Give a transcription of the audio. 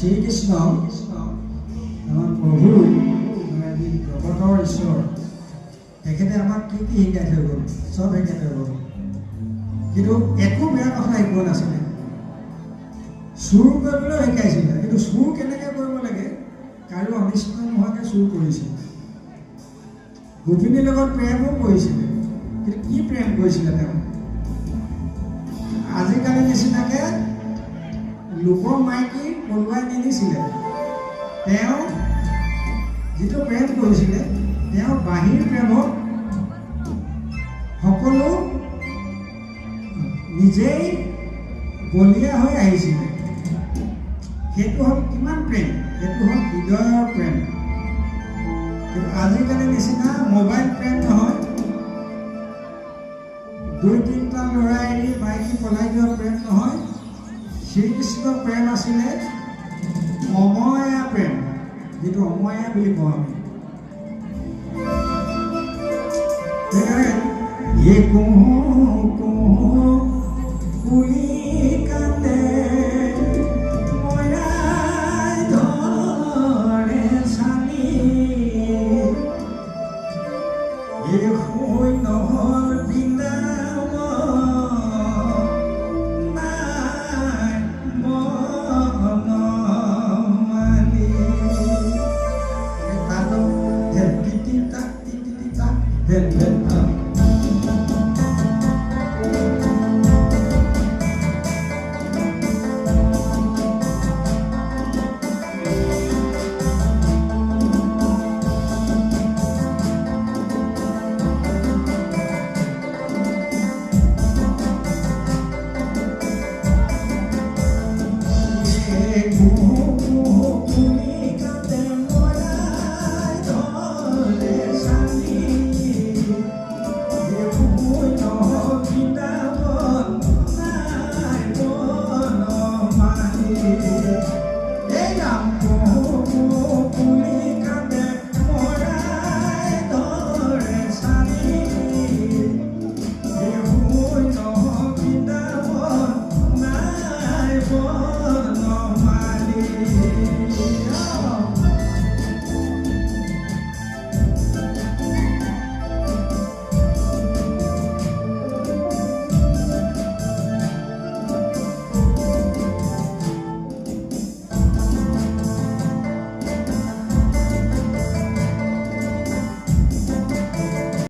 শ্ৰীকৃষ্ণ আমাৰ প্ৰভু জগতৰ ঈশ্বৰ তেখেতে আমাক কি কি শিকাই থৈ গ'ল, চব শিকাই থৈ গ'ল, কিন্তু একো বেয়া কথা শিকোৱা নাছিলে। চুৰ কৰিবলৈও শিকাইছিলে, কিন্তু চুৰ কেনেকৈ কৰিব লাগে, কাৰো অনিষ্ট নোহোৱাকৈ চুৰ কৰিছিলে। গোপিনীৰ লগত প্ৰেমো কৰিছিলে, কিন্তু কি প্ৰেম কৰিছিলে তেওঁ? আজিকালি নিচিনাকৈ লোকৰ মাইকী পলুৱাই নিদিছিলে। তেওঁ যিটো প্ৰেম কৰিছিলে, তেওঁ বাহিৰ প্ৰেমত সকলো নিজেই বলীয়া হৈ আহিছিলে। সেইটো হ'ল কিমান প্ৰেম, সেইটো হ'ল হৃদয়ৰ প্ৰেম। কিন্তু আজিকালি নিচিনা মোবাইল প্ৰেম নহয়, 2-3টা ল'ৰা এৰি মাইকী পলাই যোৱা প্ৰেম নহয়। শ্ৰীকৃষ্ণ প্ৰেম আছিলে অময়া প্ৰেম, যিটো অময়া বুলি কওঁ আমি। কুলি কান্দে মৰাই ধৰে চালি, নহল বিনা Hey,